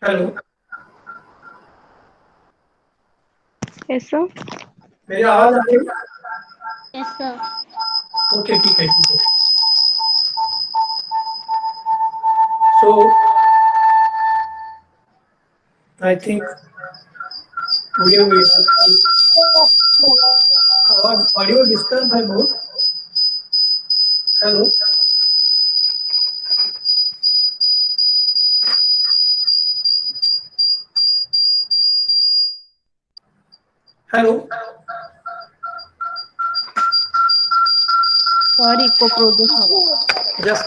Hello. Yes sir. मेरी आवाज आ रही है? Yes sir. ओके, ठीक है, ठीक है। सो आई थिंक वीडियो आवाज ऑडियो डिस्टर्ब है बहुत। Hello. Hello. Sir echo produce हो रहा जस्ट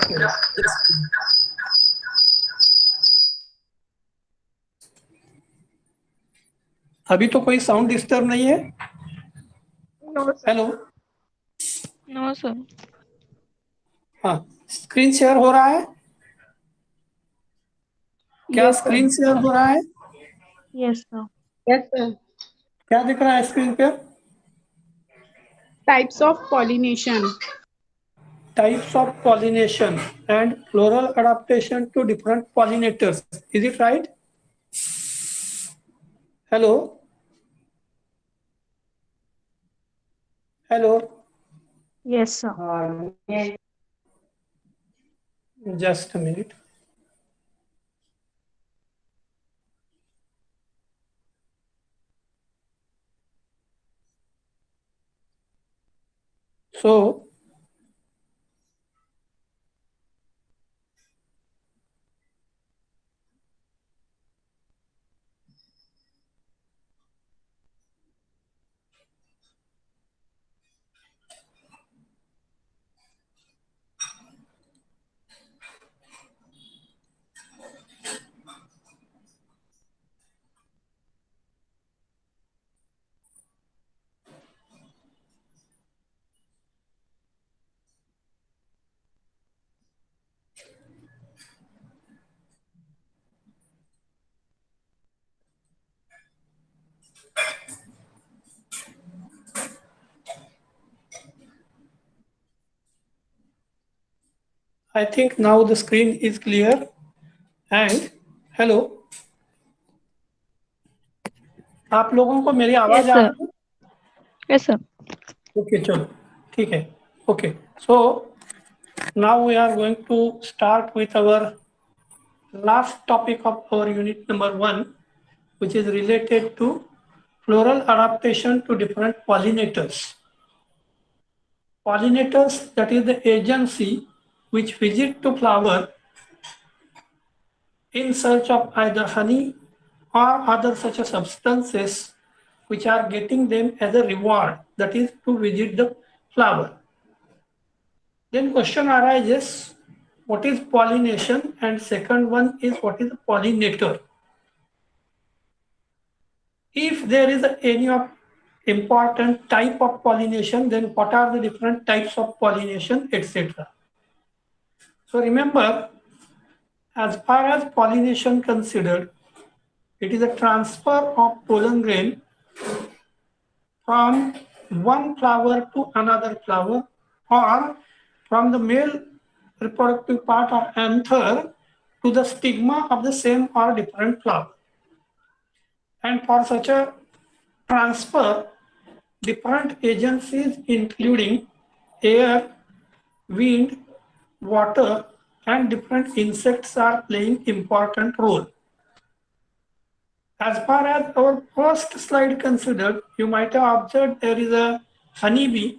अभी तो कोई साउंड डिस्टर्ब नहीं है। हेलो। No sir. हाँ, स्क्रीन शेयर हो रहा है? क्या यस सर। स्क्रीन शेयर हो रहा है? Yes sir. Yes, sir. क्या दिख रहा है स्क्रीन पे? Types of pollination. Types of pollination and floral adaptation to different pollinators. Is it right? Hello? Hello? Yes sir. Just a minute. So, I think now the screen is clear. And hello, आप लोगों को मेरी आवाज yes आ sir. रही है? Yes sir. Okay, चलो, ठीक है। Okay, so now we are going to start with our last topic of our unit number 1, which is related to floral adaptation to different pollinators. Pollinators, that is the agency which visit to flower in search of either honey or other such a substances which are getting them as a reward, that is to visit the flower. Then question arises, what is pollination? And second one is, what is a pollinator? If there is any of important type of pollination, then what are the different types of pollination, etc. So remember, as far as pollination considered, it is a transfer of pollen grain from one flower to another flower, or from the male reproductive part or anther to the stigma of the same or different flower. And for such a transfer, different agencies including air, wind, water, and different insects are playing important role. As far as our first slide considered, you might have observed there is a honeybee.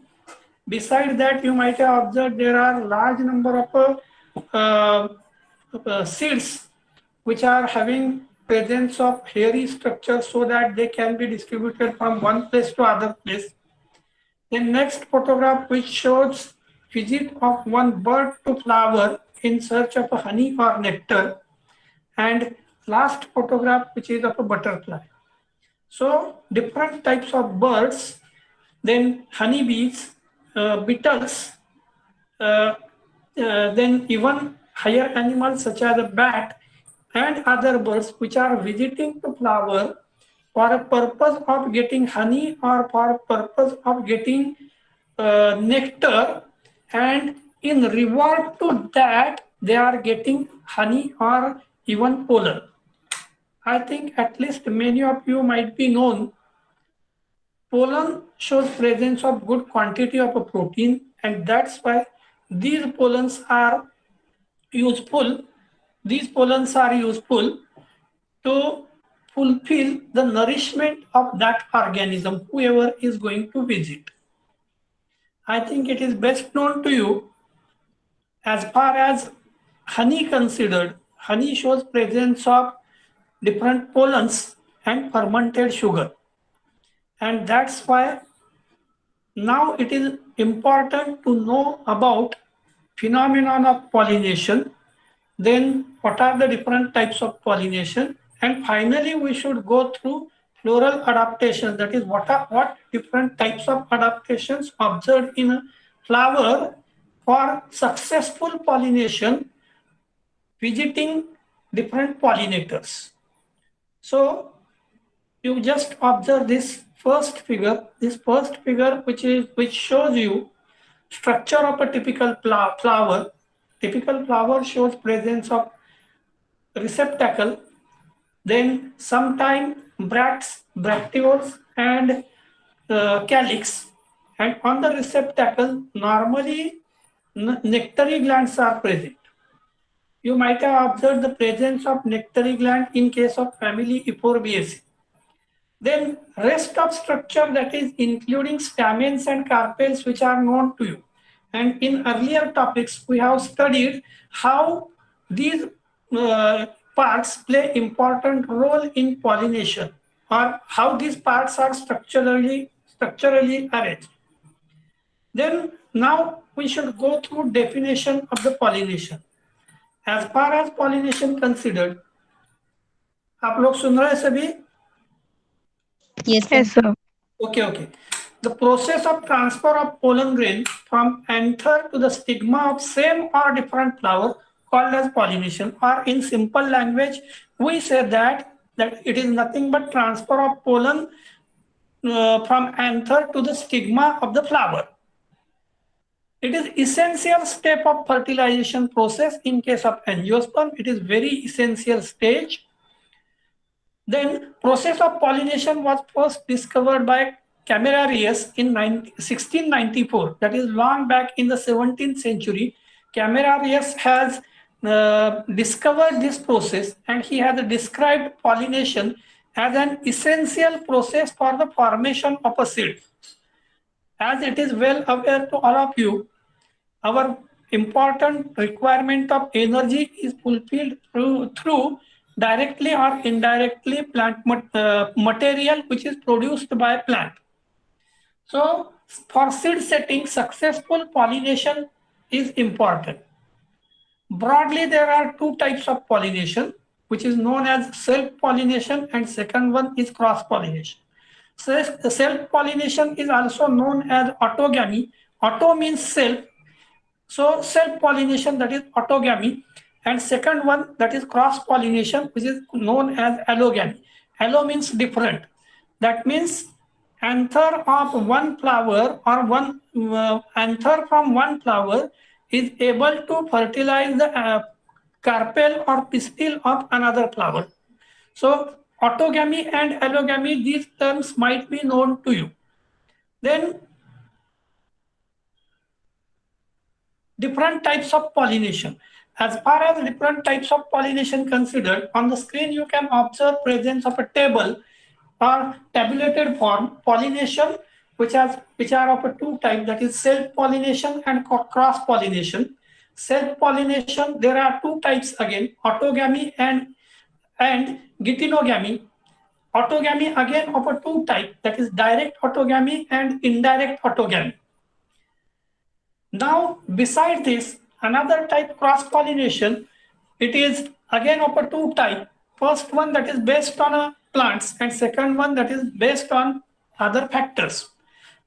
Beside that, you might have observed there are large number of seeds which are having presence of hairy structures so that they can be distributed from one place to other place. The next photograph which shows visit of one bird to flower in search of honey or nectar, and last photograph which is of a butterfly. So different types of birds, then honeybees, beetles, then even higher animals such as a bat and other birds which are visiting to flower for a purpose of getting honey or for a purpose of getting nectar, and in reward to that they are getting honey or even pollen. I think at least many of you might be known pollen shows presence of good quantity of a protein, and that's why these pollens are useful. These pollens are useful to fulfill the nourishment of that organism, whoever is going to visit. I think it is best known to you as far as honey considered. Honey shows presence of different pollens and fermented sugar. And that's why now it is important to know about phenomenon of pollination, then what are the different types of pollination, and finally we should go through floral adaptation, that is what different types of adaptations observed in a flower for successful pollination visiting different pollinators. So you just observe this first figure, which shows you structure of a typical flower. Typical flower shows presence of receptacle, then sometime bracts, bracteoles, and calyx. And on the receptacle, normally nectary glands are present. You might have observed the presence of nectary gland in case of family Euphorbia. Then rest of structure, that is including stamens and carpels, which are known to you. And in earlier topics, we have studied how these parts play important role in pollination, or how these parts are structurally arranged. Then now we should go through definition of the pollination. As far as pollination considered, आप लोग सुन रहे हैं सभी? Yes, Yes, sir. Okay. The process of transfer of pollen grain from anther to the stigma of same or different flower called as pollination, or in simple language, we say that it is nothing but transfer of pollen from anther to the stigma of the flower. It is essential step of fertilization process. In case of angiosperm, it is very essential stage. Then process of pollination was first discovered by Camerarius in 1694. That is long back in the 17th century. Camerarius has discovered this process, and he has described pollination as an essential process for the formation of a seed. As it is well aware to all of you, our important requirement of energy is fulfilled through directly or indirectly plant material which is produced by plant. So for seed setting, successful pollination is important. Broadly, there are two types of pollination, which is known as self-pollination, and second one is cross-pollination. So self-pollination is also known as autogamy. Auto means self. So self-pollination, that is autogamy. And second one, that is cross-pollination, which is known as allogamy. Allo means different. That means anther of one flower, or one anther from one flower is able to fertilize the carpel or pistil of another flower. So autogamy and allogamy, these terms might be known to you. Then different types of pollination. As far as different types of pollination considered, on the screen you can observe presence of a table or tabulated form pollination, which are of a two types, that is self-pollination and cross-pollination. Self-pollination, there are two types again, autogamy and and geitonogamy. Autogamy again of a two type, that is direct autogamy and indirect autogamy. Now, beside this, another type cross-pollination, it is again of a two type. First one that is based on plants and second one that is based on other factors.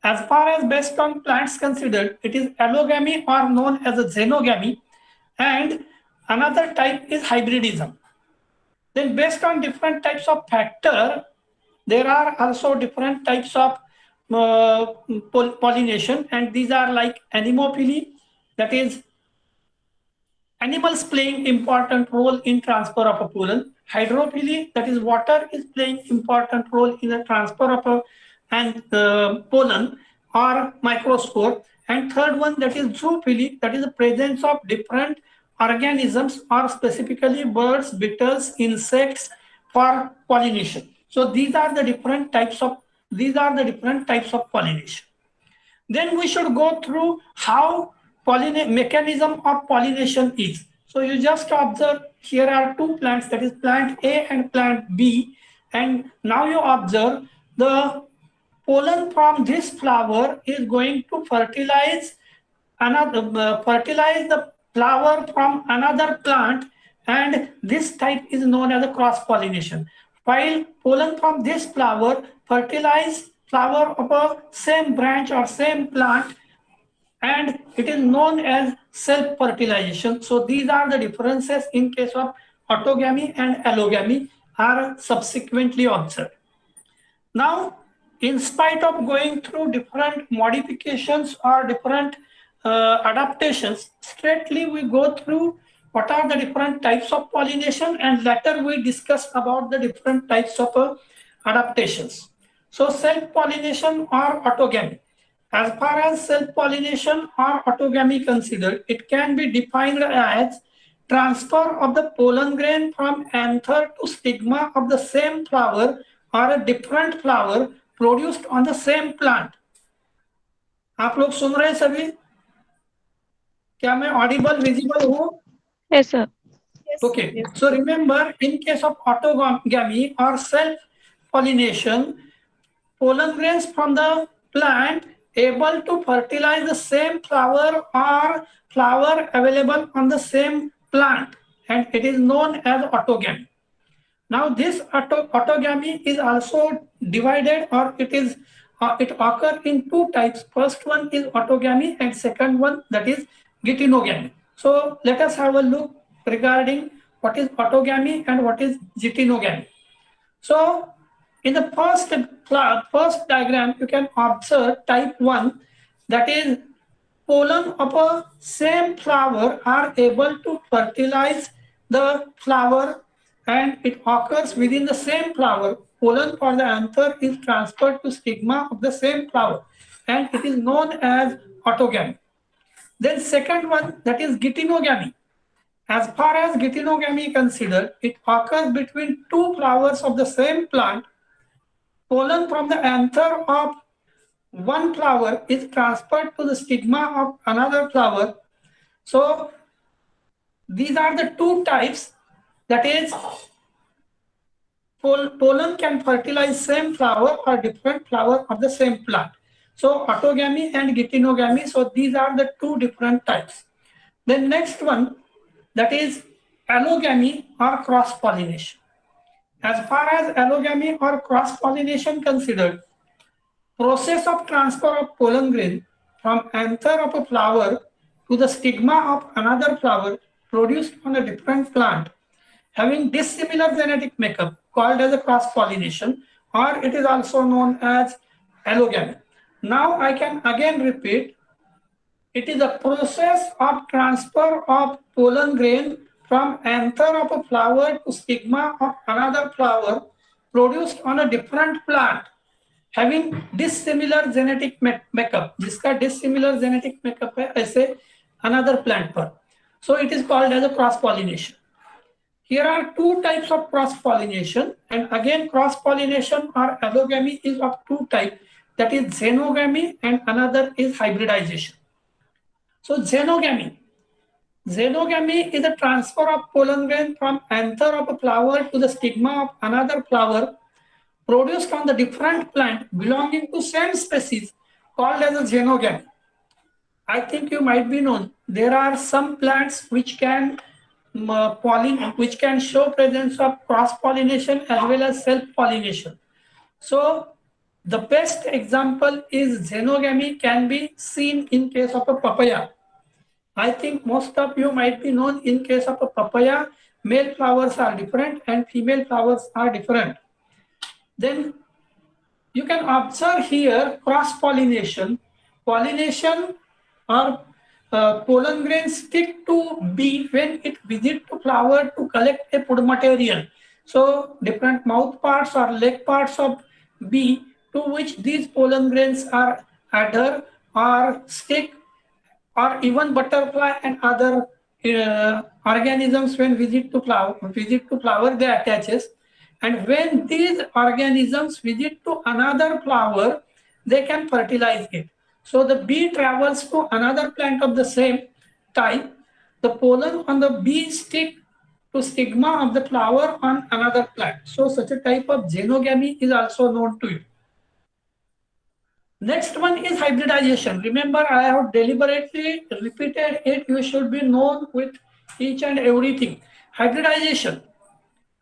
As far as based on plants considered, it is allogamy or known as a xenogamy, and another type is hybridism. Then based on different types of factor, there are also different types of pollination, and these are like anemophily, that is animals playing important role in transfer of a pollen. Hydrophily, that is water is playing important role in the transfer of pollen or microspore. And third one, that is zoophily, that is the presence of different organisms or specifically birds, beetles, insects for pollination. So these are the different types of pollination. Then we should go through how mechanism of pollination is. So you just observe here are two plants, that is plant A and plant B, and now you observe the pollen from this flower is going to fertilize the flower from another plant, and this type is known as a cross pollination. While pollen from this flower fertilize flower of a same branch or same plant, and it is known as self-fertilization. So these are the differences in case of autogamy and allogamy are subsequently observed. Now, in spite of going through different modifications or different adaptations, straightly we go through what are the different types of pollination, and later we discuss about the different types of adaptations. So self-pollination or autogamy. As far as self-pollination or autogamy considered, it can be defined as transfer of the pollen grain from anther to stigma of the same flower or a different flower produced on the same plant. आप लोग सुन रहे हैं सभी? क्या मैं audible, visible हूँ? Yes, sir. Okay. Yes. So remember, in case of autogamy or self-pollination, pollen grains from the plant able to fertilize the same flower or flower available on the same plant, and it is known as autogamy. Now this autogamy is also divided, or it occurs in two types. First one is autogamy and second one that is geitonogamy. So let us have a look regarding what is autogamy and what is geitonogamy. So in the first diagram, you can observe type 1, that is pollen of a same flower are able to fertilize the flower, and it occurs within the same flower. Pollen for the anther is transferred to stigma of the same flower, and it is known as autogamy. Then second one, that is geitonogamy. As far as geitonogamy is considered, it occurs between two flowers of the same plant. Pollen from the anther of one flower is transferred to the stigma of another flower. So these are the two types, that is pollen can fertilize same flower or different flower of the same plant. So autogamy and geitonogamy, so these are the two different types. Then next one, that is allogamy or cross-pollination. As far as allogamy or cross-pollination considered, process of transfer of pollen grain from anther of a flower to the stigma of another flower produced on a different plant having dissimilar genetic makeup called as a cross-pollination, or it is also known as allogamy. Now I can again repeat, it is a process of transfer of pollen grain from anther of a flower to stigma of another flower produced on a different plant having dissimilar genetic makeup. जिसका dissimilar genetic makeup है ऐसे another plant पर. So it is called as a cross-pollination. Here are two types of cross-pollination, and again cross-pollination or allogamy is of two types, that is xenogamy and another is hybridization. So xenogamy Xenogamy is a transfer of pollen grain from anther of a flower to the stigma of another flower produced on the different plant belonging to same species called as a xenogamy. I think you might be known. There are some plants which can which can show presence of cross-pollination as well as self-pollination. So the best example is xenogamy can be seen in case of a papaya. I think most of you might be known in case of a papaya, male flowers are different and female flowers are different. Then you can observe here cross-pollination. Pollination or pollen grain stick to bee when it visits to flower to collect a food material. So different mouth parts or leg parts of bee to which these pollen grains are adhere or stick, or even butterfly and other organisms when visit to flower they attaches, and when these organisms visit to another flower they can fertilize it. So the bee travels to another plant of the same type. The pollen on the bee stick to stigma of the flower on another plant. So such a type of xenogamy is also known to you. Next one is hybridization. Remember, I have deliberately repeated it. You should be known with each and everything. Hybridization.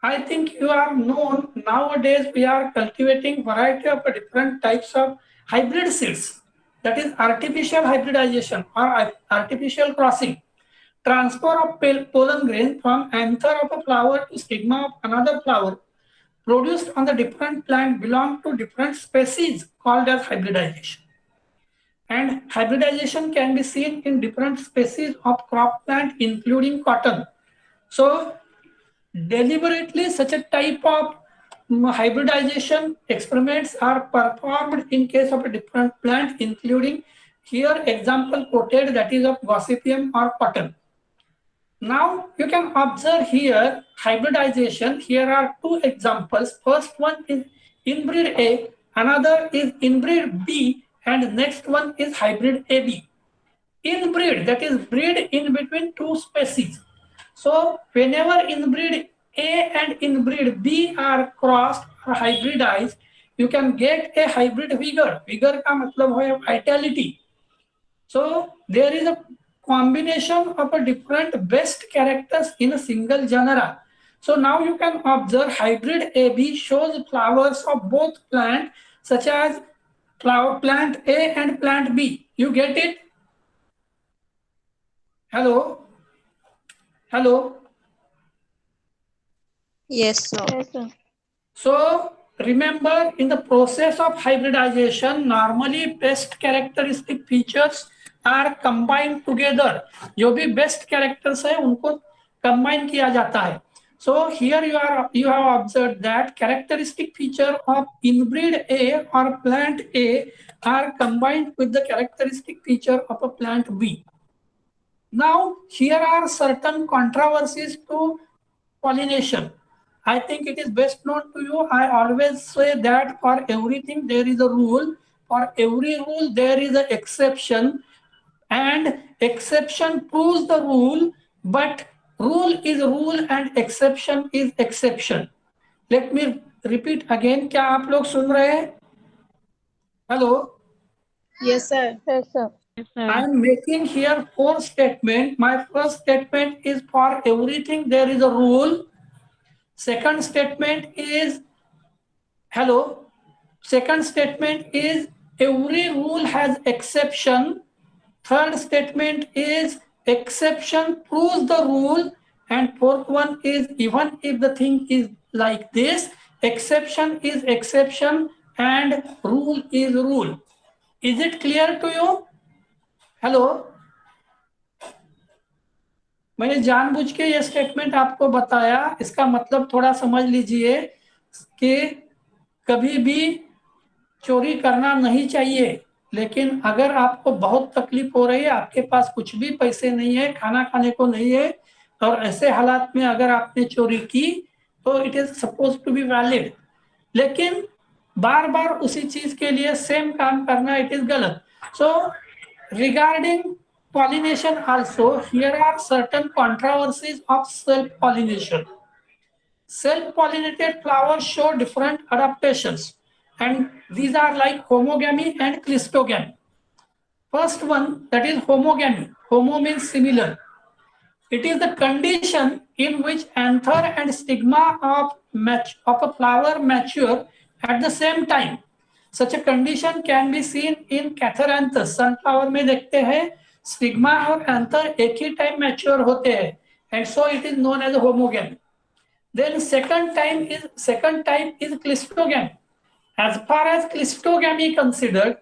I think you are known nowadays we are cultivating variety of different types of hybrid seeds. That is artificial hybridization or artificial crossing. Transfer of pollen grain from anther of a flower to stigma of another flower produced on the different plant belong to different species called as hybridization. And hybridization can be seen in different species of crop plant including cotton. So deliberately such a type of hybridization experiments are performed in case of a different plant including here example quoted, that is of Gossypium or cotton. Now you can observe here hybridization. Here are two examples. First one is inbreed A, another is inbreed B, and next one is hybrid AB. Inbreed, that is breed in between two species. So whenever inbreed A and inbreed B are crossed or hybridized, you can get a hybrid vigor. Vigor का मतलब है vitality. So there is a combination of a different best characters in a single genera. So now you can observe hybrid AB shows flowers of both plant such as flower plant A and plant B. You get it? Hello? Hello? Yes, sir. Yes, sir. So remember in the process of hybridization normally best characteristic features are combined together. जो भी best characters है उनको combine किया जाता है. So here you have observed that characteristic feature of inbreed A or plant A are combined with the characteristic feature of a plant B. Now here are certain controversies to pollination. I think it is best known to you. I always say that for everything there is a rule. For every rule there is an exception. And exception proves the rule, but rule is rule and exception is exception. Let me repeat again. क्या आप लोग सुन रहे हैं? Hello. Yes, sir. Yes, sir. Yes, sir. I am making here 4 statements. My first statement is for everything there is a rule. Second statement is hello. Second statement is every rule has exception. Third statement is exception proves the rule, and fourth one is even if the thing is like this, exception is exception and rule is rule. Is it clear to you? Hello, मैंने जानबूझ के ये statement आपको बताया. इसका मतलब थोड़ा समझ लीजिए कि कभी भी चोरी करना नहीं चाहिए, लेकिन अगर आपको बहुत तकलीफ हो रही है, आपके पास कुछ भी पैसे नहीं है, खाना खाने को नहीं है, और ऐसे हालात में अगर आपने चोरी की तो it is suppose to be valid. लेकिन बार बार उसी चीज के लिए सेम काम करना इट इज गलत. सो regarding pollination also, here are certain controversies of self-pollination. Self-pollinated flowers show different adaptations, and these are like homogamy and clistogamy. First one, that is homogamy. Homo means similar. It is the condition in which anther and stigma of a flower mature at the same time. Such a condition can be seen in Catharanthus. Sunflower में देखते हैं stigma और anther एक ही time mature होते हैं, and so it is known as a homogamy. Then second type is clistogamy. As far as clistogamy considered,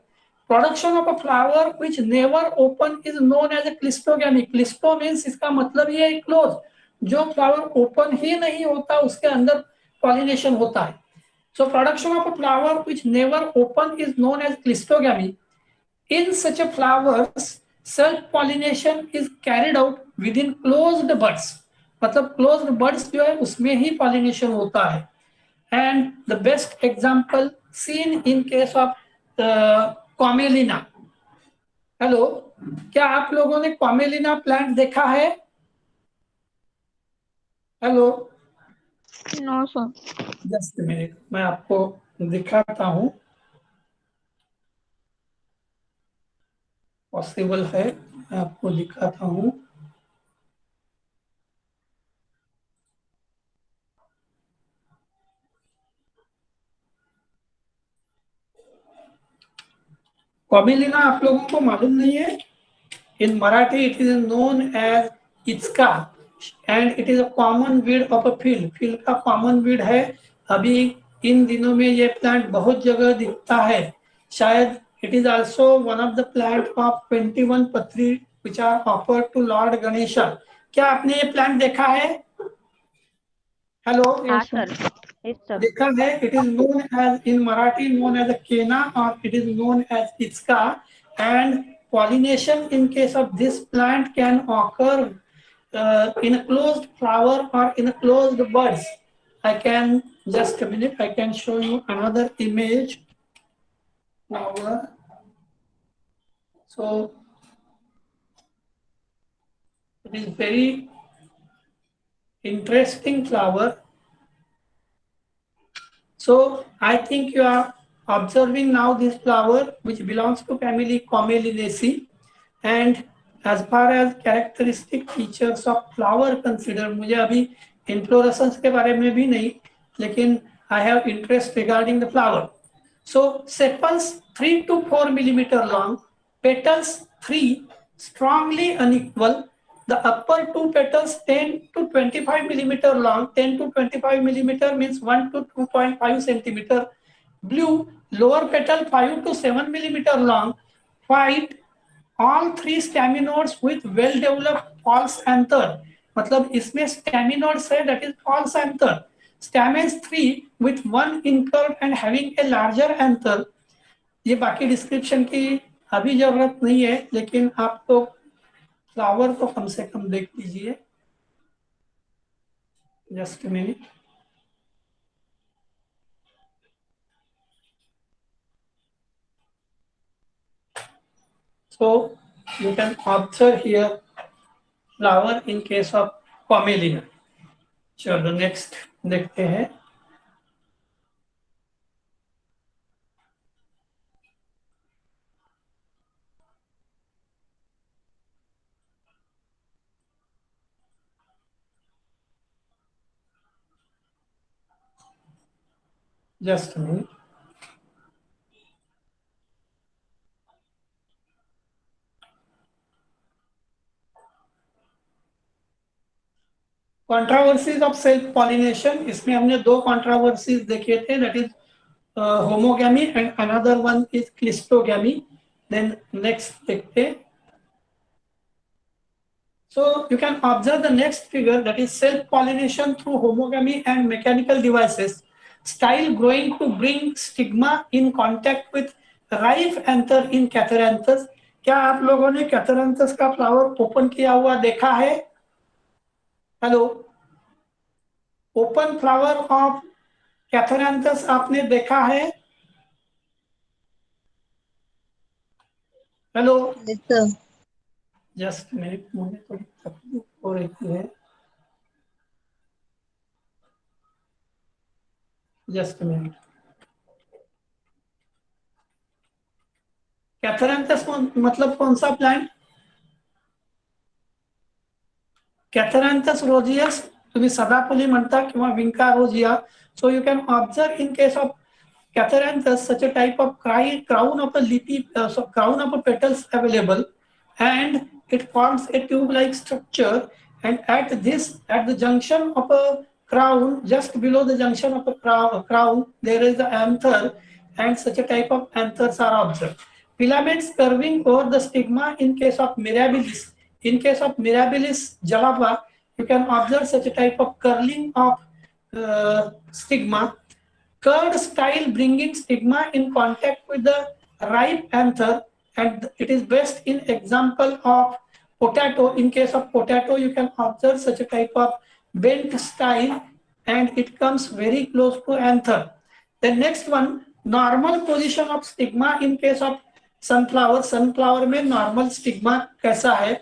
production of a flower which never open is known as a clistogamy. Clisto means इसका मतलब ये है close, जो flower open ही नहीं होता उसके अंदर pollination होता है. So production of a flower which never open is known as clistogamy. In such a flowers, self-pollination is carried out within closed buds. मतलब closed buds जो है उसमें ही pollination होता है. And the best example seen in case of Commelina. Hello, क्या आप लोगों ने कॉमेलिना प्लांट देखा है? Hello, no sir. Just minute, मैं आपको दिखाता हूं, पॉसिबल है मैं आपको दिखाता हूं. कॉमेलिना आप लोगों को मालूम नहीं है? In Marathi it is known as ichka and it is a common weed of a field. Field का कॉमन वीड है. अभी इन दिनों में ये प्लांट बहुत जगह दिखता है. शायद it is also one of the plant of 21 patri which are offered to lord Ganesha. क्या आपने ये प्लांट देखा है? Hello, Yes, sir. Yes, sir. देखा है? It is known as in Marathi known as a kena और it is known as ichka. And pollination in case of this plant can occur in a closed flower or in a closed buds. I can, just a minute, I can show you another image. Flower. So it is very interesting flower. So I think you are observing now this flower which belongs to family Comelinaceae. And as far as characteristic features of flower consider, मुझे अभी inflorescence के बारे में भी नहीं, लेकिन I have interest regarding the flower. So sepals 3 to 4 millimeter long, petals 3, strongly unequal. The upper two petals 10 to 25 millimeter long. 10 to 25 millimeter means 1 to 2.5 centimeter. Blue, lower petal 5 to 7 millimeter long. White, all 3 staminodes with well developed false anther. मतलब इसमें staminodes है, that is false anther. Stamens 3 with 1 incurved and having a larger anther. ये बाकी description की अभी जरूरत नहीं है, लेकिन आप तो फ्लावर को कम से कम देख लीजिए. Just minute. So you can observe here flower in case of Comelina. चलो नेक्स्ट देखते हैं. Just minute. Controversies of self pollination, इसमें हमने 2 कंट्रोवर्सीज देखे थे, that is homogamy and another one is cleistogamy. Then next देखते हैं. So you can observe the next figure, that is self-pollination through homogamy and mechanical devices. Style growing to bring stigma in contact with ripe anther in Catharanthus. क्या आप लोगों ने Catharanthus का flower open किया हुआ देखा है? Hello, open flower of Catharanthus आपने देखा है? Hello, Yes, sir. Just minute, मुझे थोड़ी तकलीफ हो रही है, जस्ट मिनट। कैथरैंथस मतलब कौन सा प्लांट? Catharanthus roseus, तुम्ही सदाफुली म्हणता किंवा Vinka रोजिया. So you can observe in case of Catharanthus such a type of crown of a leafy, crown of a petals available, and it forms a tube-like structure. And at the junction of a crown, just below the junction of a crown, there is the anther, and such a type of anthers are observed. Filaments curving over the stigma in case of Mirabilis. In case of Mirabilis jalapa, you can observe such a type of curling of stigma. Curved style bringing stigma in contact with the ripe anther, and it is best in example of potato. In case of potato, you can observe such a type of bent style, and it comes very close to anther. The next one, normal position of stigma in case of sunflower. Sunflower में normal stigma कैसा है?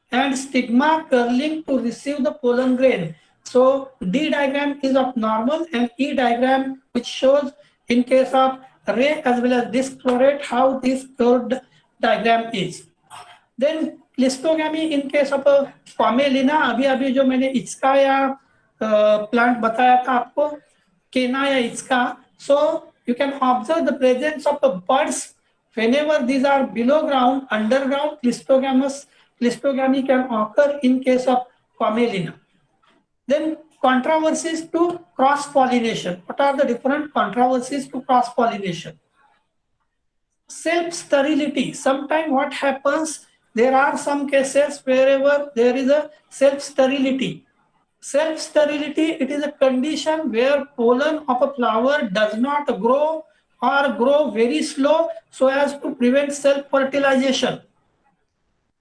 And stigma curling to receive the pollen grain. So D diagram is of normal, and E diagram which shows in case of ray as well as dischlorate how this curved diagram is. Then cleistogamy in case of a Camelina, अभी जो मैंने इसका या plant बताया था आपको, केना या इसका. So you can observe the presence of the buds whenever these are below ground, underground. Clistogamy can occur in case of Camelina. Then controversies to cross-pollination. What are the different controversies to cross-pollination? Self-sterility. Sometimes what happens, there are some cases wherever there is a self-sterility. Self-sterility, it is a condition where pollen of a flower does not grow or grow very slow so as to prevent self-fertilization.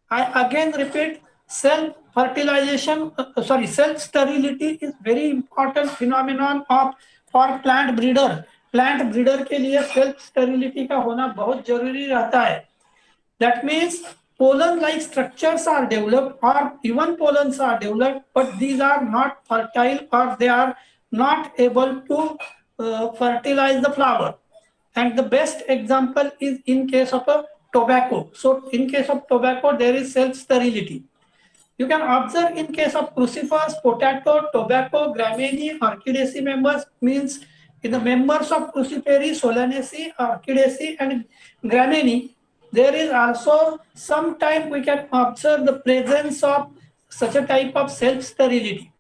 I again repeat, self-sterility is very important phenomenon for plant breeder. Plant breeder के लिए self sterility का होना बहुत जरूरी रहता है. That means pollen-like structures are developed, or even pollens are developed, but these are not fertile, or they are not able to fertilize the flower. And the best example is in case of a tobacco. So in case of tobacco, there is self-sterility. You can observe in case of crucifers, potato, tobacco, gramineae, orchidaceae members, means in the members of cruciferae, solanaceae, orchidaceae, and gramineae, there is also sometime we can observe the presence of such a type of self-sterility.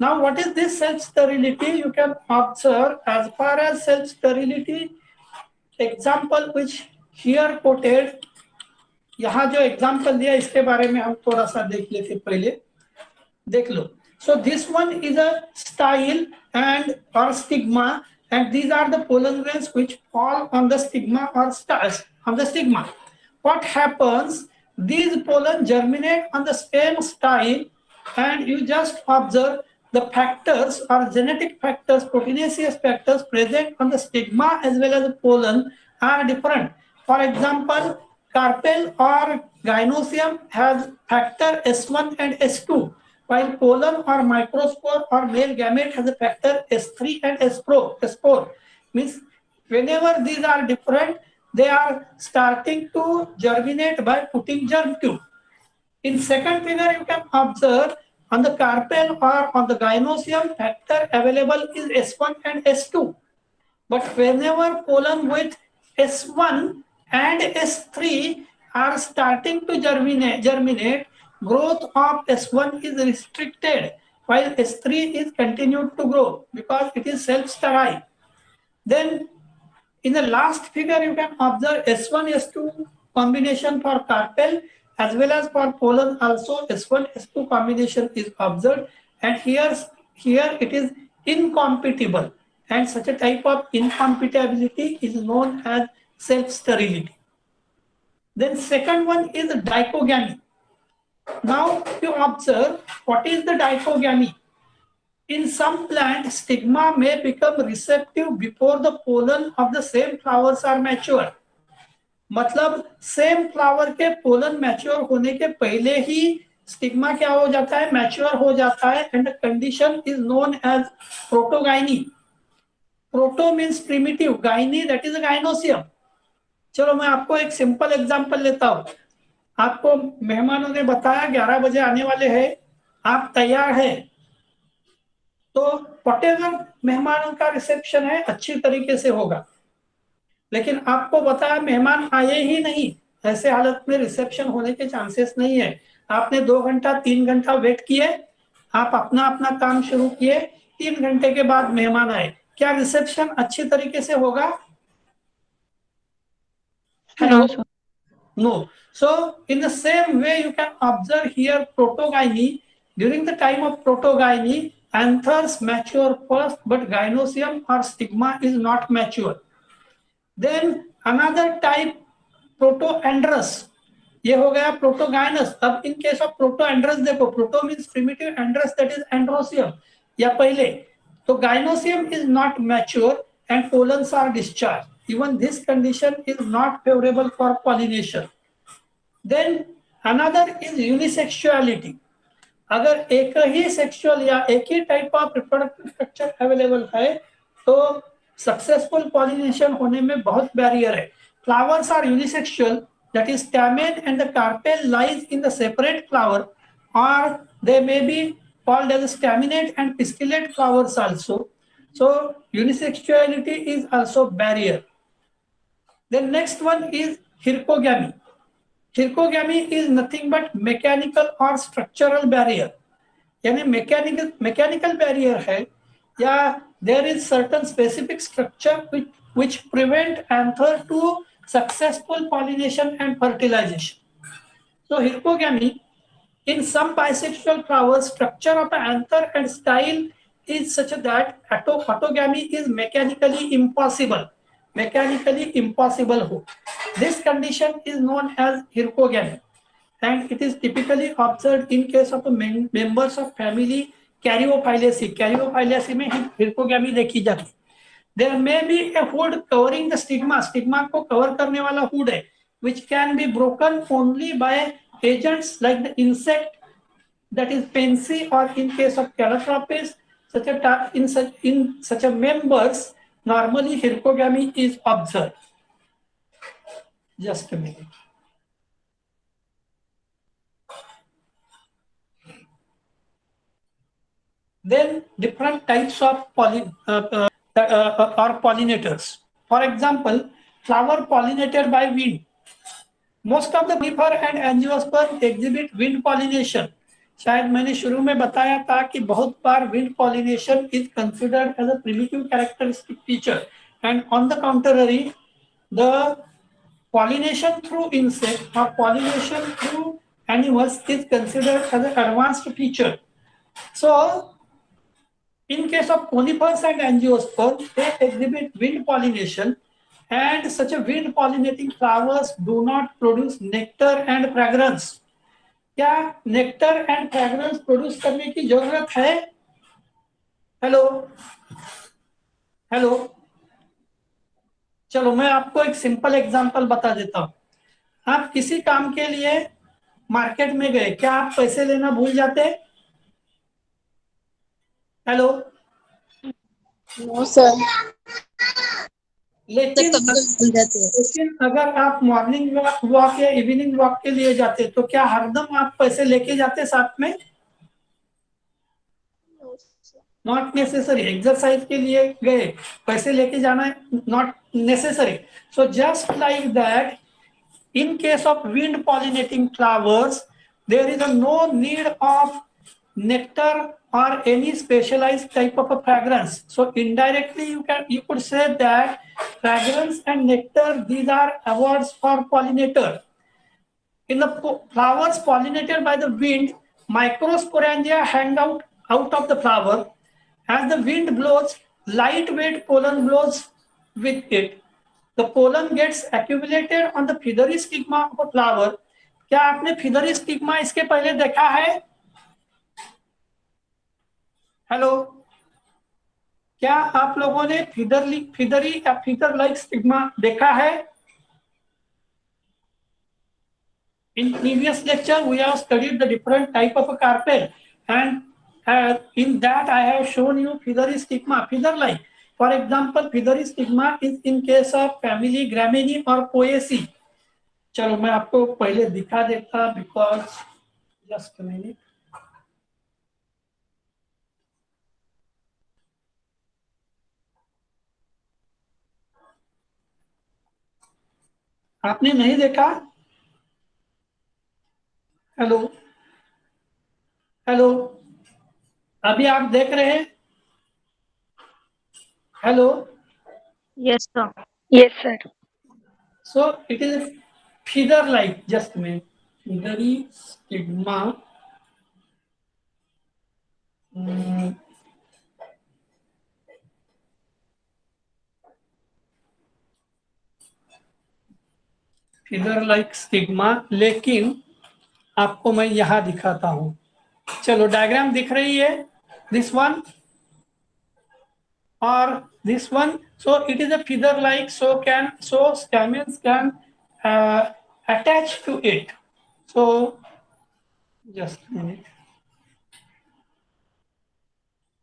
Now, what is this self-sterility? You can observe as far as self-sterility example which here quoted, यहाँ जो example दिया इसके बारे में हम थोड़ा सा देख लेते पहले. देख लो. So this one is a style and or stigma, and these are the pollen grains which fall on the stigma or stars on the stigma. What happens? These pollen germinate on the same style, and you just observe the factors or genetic factors, proteinaceous factors present on the stigma as well as the pollen are different. For example, carpel or gynoecium has factor S1 and S2, while pollen or microspore or male gamete has a factor S3 and S4. Means whenever these are different, they are starting to germinate by putting germ tube. In second figure, you can observe on the carpel or on the gynoecium, factor available is S1 and S2. But whenever pollen with S1 and S3 are starting to germinate, growth of S1 is restricted, while S3 is continued to grow because it is self-sterile. Then in the last figure, you can observe S1, S2 combination for carpel as well as for pollen also S1, S2 combination is observed, and here it is incompatible, and such a type of incompatibility is known as self-sterility. Then second one is dichogamy. Now you observe what is the dichogamy. In some plants, stigma may become receptive before the pollen of the same flowers are mature. मतलब same flower के pollen mature होने के पहले ही stigma क्या हो जाता है, mature हो जाता है, and condition is known as protogyny. Proto means primitive, gyny that is gynoecium. चलो मैं आपको एक सिंपल एग्जांपल लेता हूं. आपको मेहमानों ने बताया 11 बजे आने वाले हैं, आप तैयार हैं, तो व्हाटएवर मेहमानों का रिसेप्शन है अच्छी तरीके से होगा. लेकिन आपको बताया मेहमान आए ही नहीं, ऐसे हालत में रिसेप्शन होने के चांसेस नहीं है. आपने 2 घंटा 3 घंटा वेट किए, आप अपना अपना काम शुरू किए, 3 घंटे के बाद मेहमान आए, क्या रिसेप्शन अच्छी तरीके से होगा? Hello. No, sir. No. So in the same way, you can observe here protogyny. During the time of protogyny, anthers mature first, but gynosium or stigma is not mature. Then another type, protoandrous. ये हो गया protogynous. अब in case of protandrous देखो, proto means primitive, androus that is androecium या पहले. तो gynoecium is not mature and pollens are discharge. Even this condition is not favorable for pollination. Then another is unisexuality. अगर एक ही sexual या एक ही type of reproductive structure available है तो सक्सेसफुल पॉलिनेशन होने में बहुत बैरियर है. Flowers are unisexual, that is stamen and the carpel lies in the separate flower, or they may be called as staminate and piscillate flowers also. So unisexuality is also barrier. Then next one is hircogamy. Hircogamy is nothing but mechanical or structural barrier. यानी mechanical barrier है या there is certain specific structure which prevent anther to successful pollination and fertilization. So hircogamy, in some bisexual flowers, structure of the anther and style is such that autogamy is mechanically impossible. Mechanically impossible हो. This condition is known as hircogamy, and it is typically observed in case of members of family Caryophyllaceae. Caryophyllaceae में hircogamy देखी जाती. There may be a hood covering the stigma. Stigma को cover करने वाला hood है, which can be broken only by agents like the insect, that is Pansy, or in case of Calotropis, in such a members, normally hircogamy is observed. Just a minute. Then different types of pollinators. For example, flower pollinated by wind. Most of the conifer and angiosperm exhibit wind pollination. शायद मैंने शुरू में बताया था कि बहुत बार wind pollination is considered as a primitive characteristic feature, and on the contrary, the pollination through insect or pollination through animals is considered as an advanced feature. So in case of conifers and angiosperms, they exhibit wind pollination, and such a wind pollinating flowers do not produce nectar and fragrance. क्या nectar and fragrance produce करने की जरूरत है? Hello hello. चलो मैं आपको एक simple example बता देता हूं. आप किसी काम के लिए मार्केट में गए, क्या आप पैसे लेना भूल जाते? हेलो. No sir. लेकिन अगर आप मॉर्निंग वॉक या इवनिंग वॉक के लिए जाते तो क्या हरदम आप पैसे लेके जाते साथ में? Not necessary. एक्सरसाइज के लिए गए, पैसे लेके जाना not necessary. So just like that, in case of wind pollinating flowers, there is no need of nectar or any specialized type of a fragrance. So indirectly you could say that fragrance and nectar, these are awards for pollinator. In the flowers pollinated by the wind, microsporangia hang out of the flower. As the wind blows, lightweight pollen blows with it. The pollen gets accumulated on the feathery stigma of a flower. क्या आपने feathery stigma इसके पहले देखा है? Hello. क्या आप लोगों ने feathery या feather like stigma देखा है? In previous lecture, we have studied the different type of a carpel, and in that I have shown you feathery stigma, feather-like. For example, feathery stigma is in case of family Gramineae or Poaceae. चलो मैं आपको पहले दिखा देता, because just a minute. आपने नहीं देखा? Hello hello, अभी आप देख रहे हैं? Hello, Yes, sir. Yes, sir. so it is feather like, just a minute, feathery stigma. Figure like stigma, लेकिन आपको मैं यहां दिखाता हूं. चलो डायग्राम दिख रही है, this one or this one. So it is a feather like, so stamens can attach to it. So just a minute.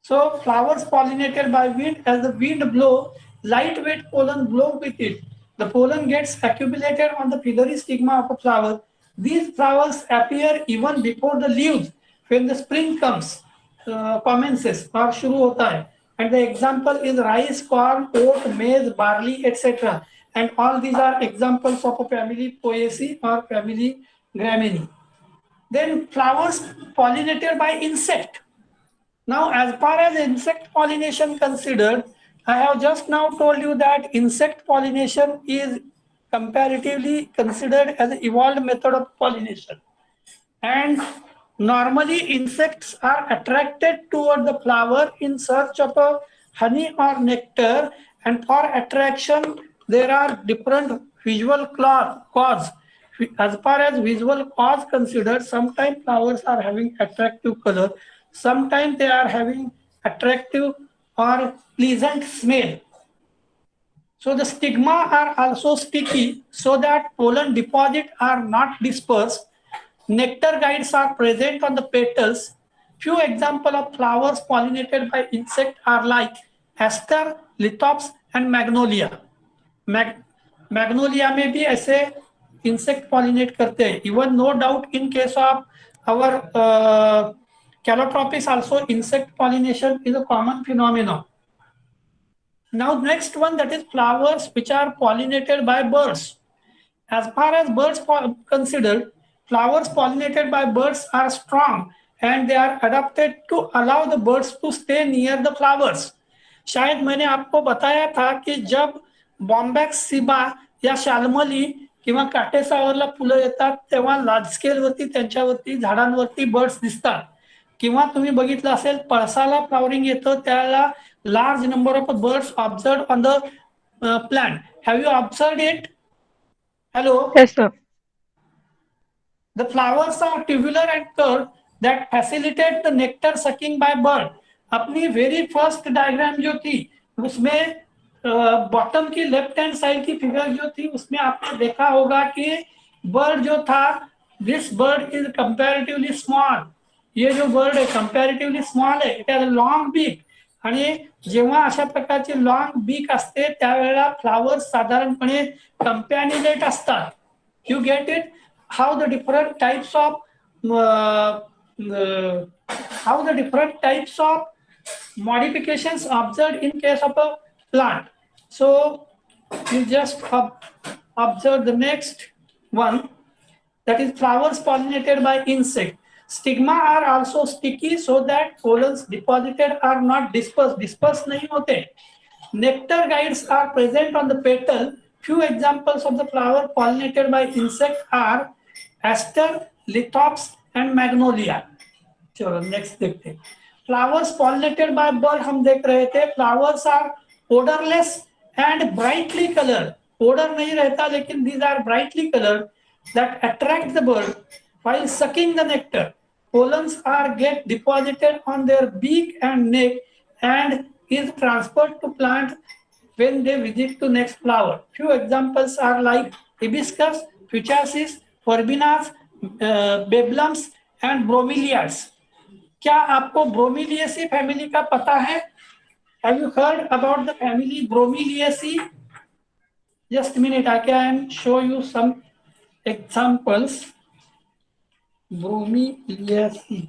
So flowers pollinated by wind, as the wind blow, lightweight pollen blow with it. The pollen gets accumulated on the feathery stigma of a flower. These flowers appear even before the leaves when the spring comes, commences or शुरू होता है. And the example is rice, corn, oat, maize, barley, etc. And all these are examples of a family Poaceae or family Gramineae. Then flowers pollinated by insect. Now, as far as insect pollination considered, I have just now told you that insect pollination is comparatively considered as an evolved method of pollination. And normally insects are attracted toward the flower in search of a honey or nectar, and for attraction there are different visual cause. As far as visual cause considered, sometimes flowers are having attractive color, sometimes they are having attractive or pleasant smell. So the stigma are also sticky so that pollen deposits are not dispersed. Nectar guides are present on the petals. Few examples of flowers pollinated by insect are like aster, lithops and magnolia. Magnolia में भी ऐसे insect pollinate करते हैं. Even no doubt in case of our calotropis also, insect pollination is a common phenomenon. Now next one, that is flowers which are pollinated by birds. As far as birds considered, flowers pollinated by birds are strong and they are adapted to allow the birds to stay near the flowers. शायद मैंने आपको बताया था की जब बॉम्बॅक्स सिबा या शाल्मली किंवा काटेसावरला फुलं येतात तेव्हा लार्ज स्केल वरती त्यांच्यावरती झाडांवरती बर्ड्स दिसतात, किंवा तुम्ही बघितलं असेल पळसाला फ्लॉवरिंग येतं त्याला large number of birds observed on the plant. Have you observed it? Hello? Yes, sir. The flowers are tubular and curved that facilitate the nectar sucking by bird. अपनी very first diagram जो थी उसमें bottom की left hand side की figure जो थी उसमें आपने देखा होगा कि बर्ड जो था, this bird is comparatively small. ये जो बर्ड आहे कंपॅरेटिव्हली स्मॉल आहे, it has a long beak. आणि जेव्हा अशा प्रकारची लॉंग बीक असते त्यावेळेला फ्लावर्स साधारणपणे कंपॅन्युलेट असतात. You get it? How the different types of modifications observed in case of a plant. So you just observe the next one, that is flowers pollinated by insect. Stigma are also sticky so that pollens deposited are not dispersed. Dispersed नहीं होते. Nectar guides are present on the petal. Few examples of the flower pollinated by insect are aster, lithops and magnolia. चलो next देखते हैं. Flowers pollinated bye bird हम देख रहे थे. Flowers are odourless and brightly coloured. Odour नहीं रहता लेकिन these are brightly colored that attract the bird. While sucking the nectar, pollens are get deposited on their beak and neck and is transferred to plant when they visit to next flower. Few examples are like hibiscus, fuchsias, verbenas, bee balms and bromeliads. क्या आपको Bromeliaceae family का पता है? Have you heard about the family Bromeliaceae? Just minute, I can show you some examples. Bromeliaceae,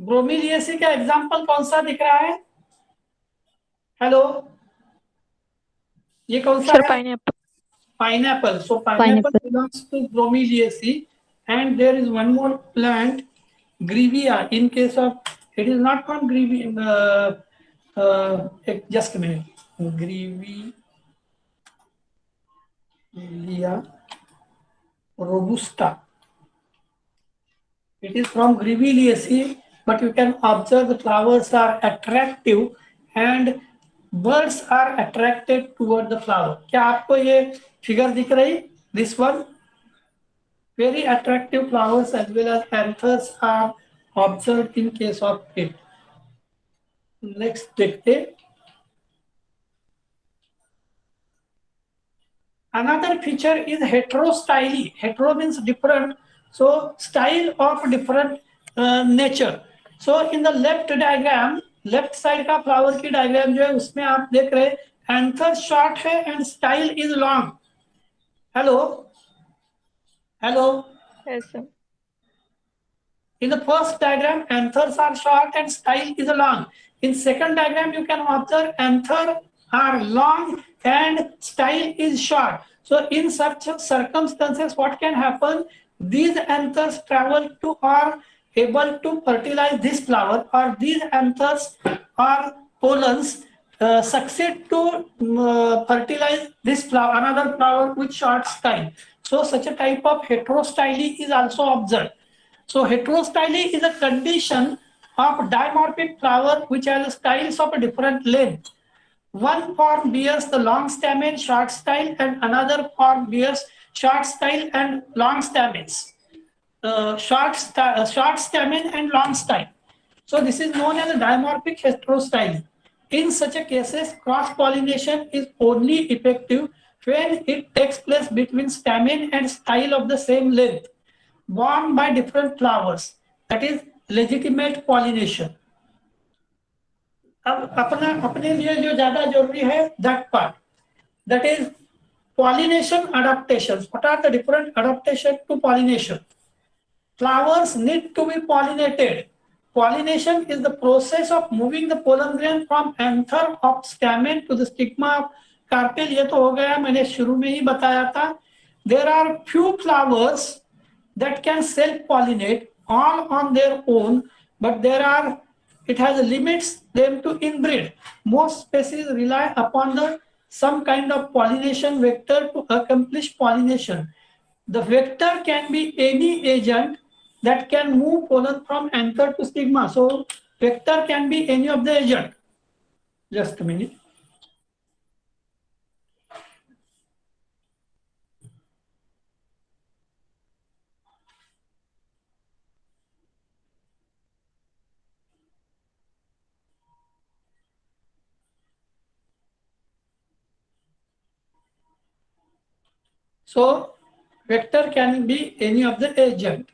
Bromeliaceae का example कौन सा दिख रहा है? हेलो, ये कौन सा Sir, है? pineapple. Pineapple. So pineapple Pineapple. belongs to Bromeliaceae, and there is one more plant, Grevia. In case of, it is not from Grevia. Just a minute. Grevia robusta. It is from Grevillieaceae, but you can observe the flowers are attractive and birds are attracted toward the flower. क्या आपको ये figure दिख रही? This one, very attractive flowers as well as anthers are observed in case of it. Next देखते. Another feature is heterostyly. Hetero means different, so style of different nature. So in the left diagram, left side का flower की diagram जो है उसमें आप देख रहे हैं anther short है and style is long. Hello, hello. Yes, sir. In the first diagram, anthers are short and style is long. In second diagram, you can observe anthers are long and style is short. So in such circumstances, what can happen? These anthers travel to or able to fertilize this flower, or these anthers or pollens succeed to fertilize this flower, another flower with short style. So such a type of heterostyly is also observed. So heterostyly is a condition of dimorphic flower which has styles of a different length. One form bears the long stamen, short style, and another form bears short style and long stamens. Short stamen and long style. So this is known as a dimorphic heterostyly. In such a cases, cross-pollination is only effective when it takes place between stamen and style of the same length, borne by different flowers. That is legitimate pollination. अब अपने लिए जो ज्यादा जरूरी है that part, that is pollination adaptations. What are the different adaptations to pollination? Flowers need to be pollinated. Pollination is the process of moving the pollen grain from anther of stamen to the stigma of carpel. ये तो हो गया, मैंने शुरू में ही बताया था. There are few flowers that can self-pollinate all on their own, but it has limits them to inbreed. Most species rely upon some kind of pollination vector to accomplish pollination. The vector can be any agent that can move pollen from anther to stigma. So vector can be any of the agent. Just a minute. So vector can be any of the agent.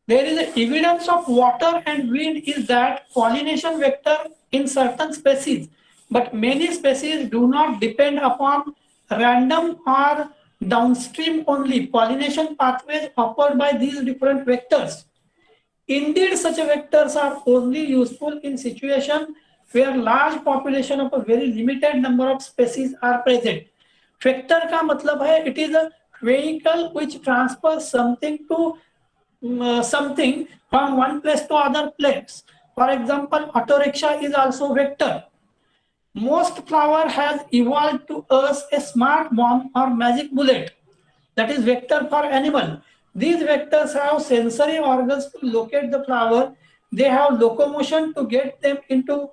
There is evidence of water and wind is that pollination vector in certain species, but many species do not depend upon random or downstream only pollination pathways offered by these different vectors. Indeed, such vectors are only useful in situations where large population of a very limited number of species are present. Vector का मतलब है it is a vehicle which transfers something to something from one place to other place. For example, auto rickshaw is also vector. Most flower has evolved to us a smart bomb or magic bullet, that is vector for animal. These vectors have sensory organs to locate the flower. They have locomotion to get them into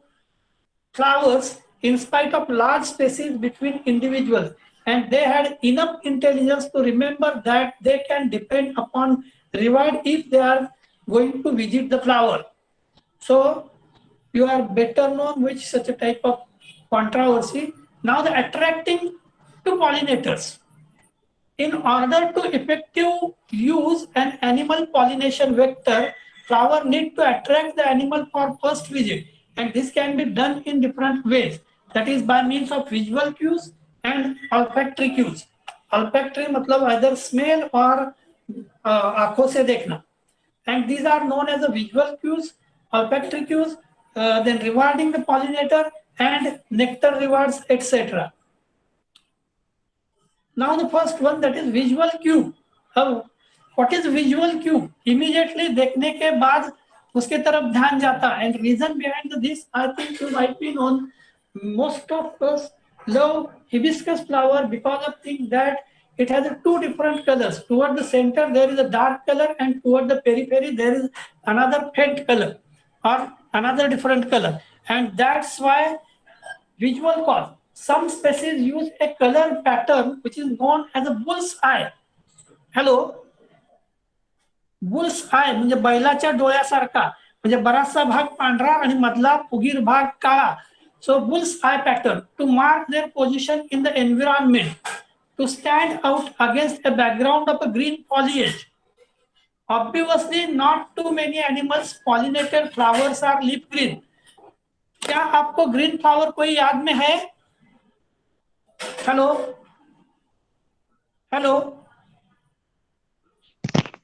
flowers in spite of large spaces between individuals, and they had enough intelligence to remember that they can depend upon reward if they are going to visit the flower. So you are better known with such a type of controversy. Now the attracting to pollinators. In order to effective use an animal pollination vector, flower need to attract the animal for first visit, and this can be done in different ways. That is by means of visual cues and olfactory cues. Olfactory मतलब either smell or आंखों से देखना. And these are known as the visual cues, olfactory cues, then rewarding the pollinator and nectar rewards, etc. Now the first one, that is visual cue. अब what is visual cue? Immediately देखने के बाद उसके तरफ ध्यान जाता. And reason behind this, I think you might be known. Most of us love hibiscus flower because of thing that it has two different colors. Toward the center there is a dark color, and toward the periphery there is another faint color or another different color, and that's why visual cause. Some species use a color pattern which is known as a bull's eye. Hello, bull's eye म्हणजे बैलाच्या डोळ्यासारखा, म्हणजे बराचसा भाग पांढरा आणि मधला फुगीर भाग काळा. So bull's eye pattern to mark their position in the environment, to stand out against the background of a green foliage. Obviously not too many animals pollinated flowers are leaf green. क्या आपको green flower कोई याद में है? Hello hello,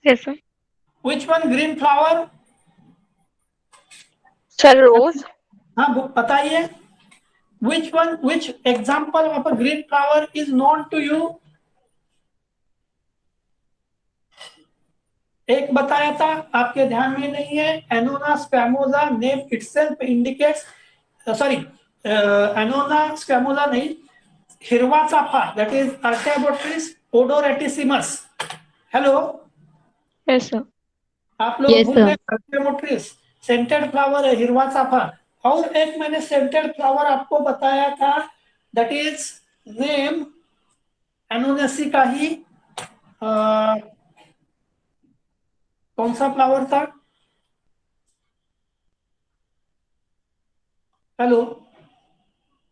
Yes, sir. which one green flower? Sir, rose. हाँ बताइए, which one, which example of a green flower is known to you? एक बताया था, आपके ध्यान में नहीं है. Annona squamosa name itself indicates, sorry Annona squamosa नहीं, hirva chafa, that is Artabotrys odoratissimus. Hello, Yes, sir. आप लोग Yes, भूल sir. गए. अर्टेबोट्रिस सेंटेड फ्लावर है, हिरवा चाफा. और एक मैंने सेंटेड फ्लावर आपको बताया था, दैट इज नेम एनोनेसी का ही कौन सा फ्लावर था? हेलो,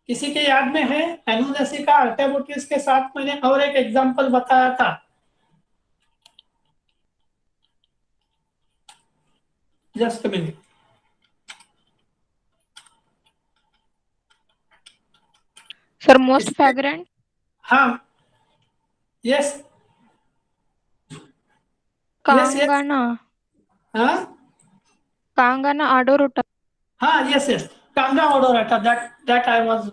किसी के याद में है? एनोनेसी का अर्टेबोट्रिस के साथ मैंने और एक एग्जांपल बताया था. Just a minute. Sir, most fragrant. हाँ, यस यस, Kangana. हाँ Kangana adorota. हाँ, yes yes, Kanga odorata, that I was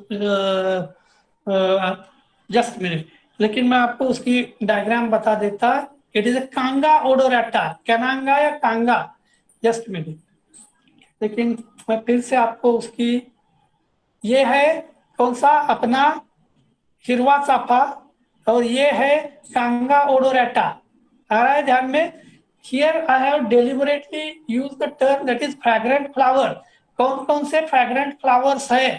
just minute. लेकिन मैं आपको उसकी डायग्राम बता देता. It is a Kanga odorata, कैनांगा या कांगा. Just minute. लेकिन मैं फिर से आपको उसकी, ये है कौन सा अपना हिरवा चाफा, और ये है कांगा ओडोराटा. आ रहा है ध्यान में? Here I have deliberately used the term that is fragrant flower. कौन कौन से fragrant flowers है?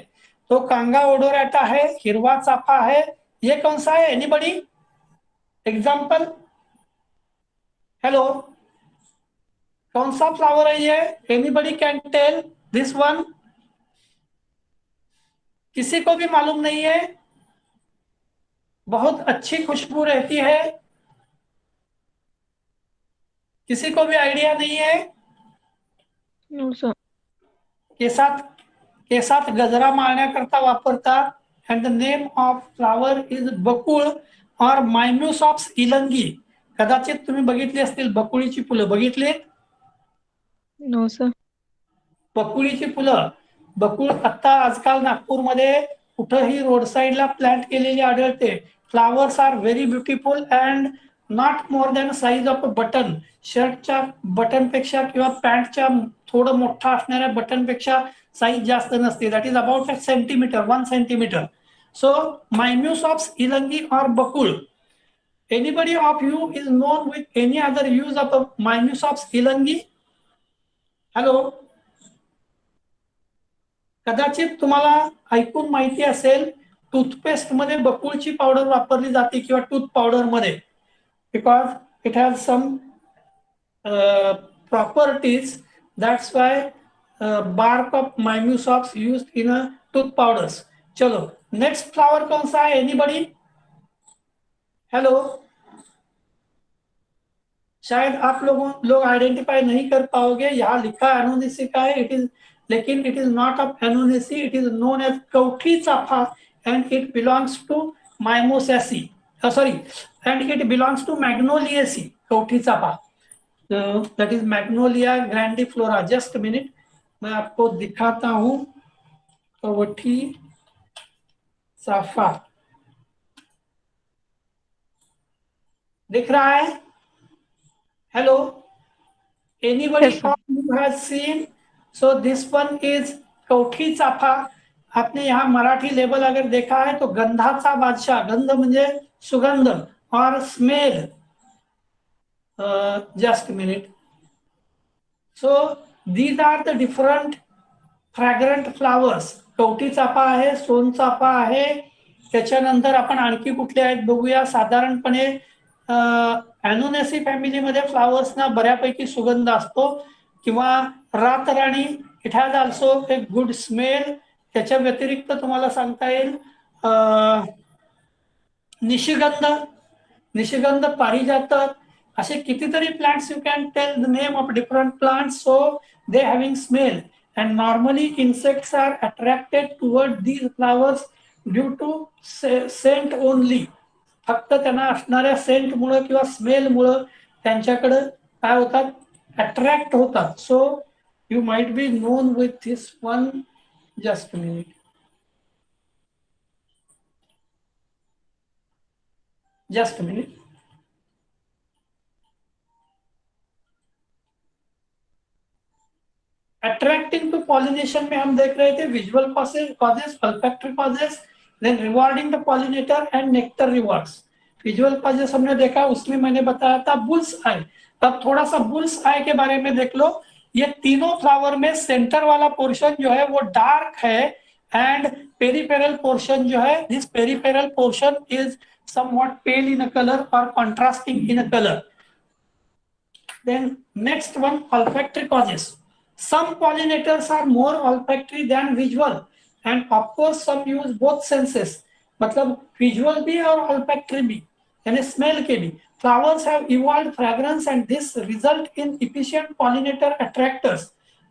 तो कांगा ओडोराटा है, हिरवा चाफा है, ये कौन सा है? Anybody example? हेलो, कौन सा फ्लावर है ये? Anybody can tell this one? किसी को भी मालूम नहीं है? बहुत अच्छी खुशबू रहती है. किसी को भी आइडिया नहीं है? No, sir. केसात गजरा मारण्याकरता वापरतात. and the name of flower is बकुळ or मायम्यूसॉप्स इलंगी. कदाचित तुम्ही बघितली असतील बकुळीची फुलं. बघितली? No, sir. बकुळीची फुलं, बकुळ आता आजकाल नागपूरमध्ये कुठेही रोड साईडला प्लांट केलेली आढळते. Flowers are very beautiful and not more than size of a button. शर्टच्या बटन पेक्षा किंवा पॅन्टच्या थोडं मोठा असणाऱ्या बटन पेक्षा साईज जास्त नसते. That is about 1 centimetre, 1 centimetre. So Mimusops elengi और bakul. Anybody of you is known with any other use of Mimusops elengi? Hello, कदाचित तुम्हाला ऐकून माहिती असेल, टूथपेस्ट मध्ये बकुळची पावडर वापरली जाते किंवा टूथ पावडर मध्ये, because it has some properties. That's why bark of Mimusops used in a tooth powders. चलो नेक्स्ट फ्लावर कौन सा है? एनीबडी? हेलो, शायद आप लोग आइडेंटिफाई नहीं कर पाओगे, यहाँ लिखा एनोनेसी का है, इट इज, लेकिन it is not of Annonaceae, it is known as kauthi chafa and it belongs to Mimosaceae, sorry, and it belongs to Magnoliaceae, kauthi chafa, that is Magnolia grandiflora. Just minute, मैं आपको दिखाता हूँ। कौठी चाफा दिख रहा है? Hello, anybody Yes, sir. who has seen? So this one is कौठी चाफा। आपने यहाँ मराठी लेबल अगर देखा है तो गंधाचा बादशाह, गंध म्हणजे सुगंध, और smell, just minute. So these are the different fragrant flowers. कवठी चाफा आहे, सोनचाफा आहे, त्याच्यानंतर आपण आणखी कुठले आहेत बघूया। साधारणपणे ॲनोनेसी फॅमिलीमध्ये फ्लावर्सना बऱ्यापैकी सुगंध असतो, किंवा रातराणी, it has also a good smell. त्याच्या व्यतिरिक्त तुम्हाला सांगता येईल निशिगंध, निशिगंध, पारिजात, असे कितीतरी plants, you can tell the name of different plants, so they having smell, and normally insects are attracted toward these flowers due to scent only. फक्त त्यांना असणाऱ्या सेंट मुळे किंवा स्मेल मुळे त्यांच्याकडे काय होतात, अट्रॅक्ट होतात. So you might be known with this one, just minute, just minute. Attracting to pollination में हम देख रहे थे visual causes, olfactory causes, then rewarding the pollinator and nectar rewards. Visual causes हमने देखा, उसमें मैंने बताया था बुल्स आई। तब थोड़ा सा बुल्स आई के बारे में देख लो। ये तीनों फ्लावर में सेंटर वाला पोर्शन जो है वो डार्क है, एंड पेरिफेरल पोर्शन जो है, this peripheral portion is somewhat pale in a color or contrasting in a color. Then next one, olfactory causes. Some pollinators are more olfactory than visual, and of course some use both senses, मतलब visual भी और olfactory भी, यानी smell के भी। Flowers have evolved fragrance and this result in efficient pollinator attractors.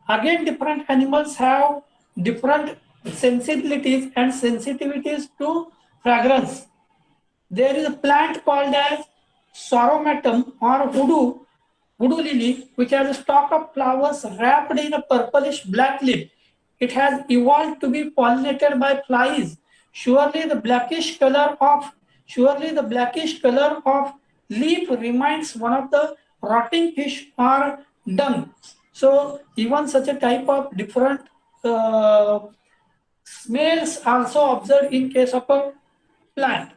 Again, different animals have different sensibilities and sensitivities to fragrance. There is a plant called as Sauromatum or Voodoo lily, which has a stalk of flowers wrapped in a purplish black leaf. It has evolved to be pollinated by flies. Surely the blackish color of leaf reminds one of the rotting fish or dung. So even such a type of different smells also observed in case of a plant.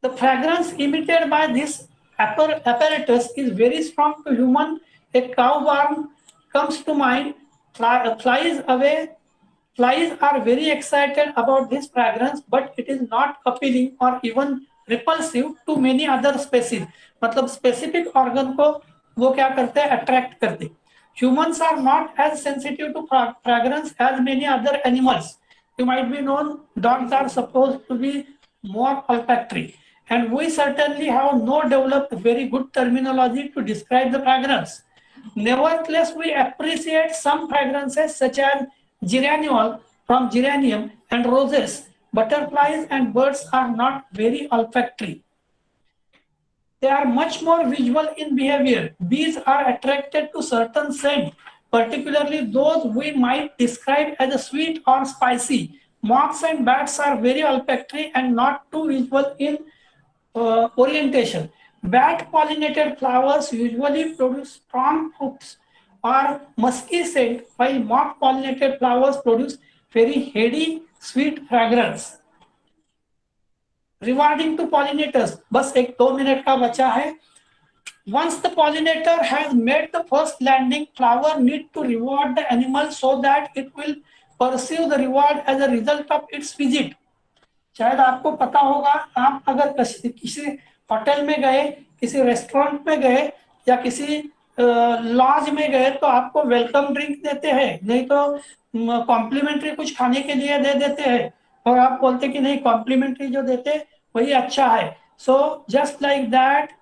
The fragrance emitted by this apparatus is very strong to human. A cow barn comes to mind. Flies are very excited about this fragrance, but it is not appealing or even repulsive to many other species. मतलब specific organ को वो क्या करते हैं, attract करते। Humans are not as sensitive to fragrance as many other animals. You might be known, dogs are supposed to be more olfactory. And we certainly have no developed very good terminology to describe the fragrance. Nevertheless, we appreciate some fragrances such as geraniol from geranium and roses. Butterflies and birds are not very olfactory. They are much more visual in behavior. Bees are attracted to certain scents, particularly those we might describe as sweet or spicy. Moths and bats are very olfactory and not too visual in orientation. Bat pollinated flowers usually produce strong hoops or musky scent, while moth pollinated flowers produce very heady sweet fragrance. Rewarding to pollinators, बस 1-2 minute का बचा है। Once the pollinator has made the first landing, flower need to reward the animal so that it will perceive the reward as a result of its visit. शायद आपको पता होगा, आप अगर किसी होटल में गए, किसी रेस्टोरेंट में गए, या किसी लॉज में गए, तो आपको वेलकम ड्रिंक देते हैं, नहीं तो कॉम्प्लीमेंट्री कुछ खाने के लिए दे देते हैं, और आप बोलते कि नहीं, कॉम्प्लीमेंट्री जो देते वही अच्छा है। So just like that,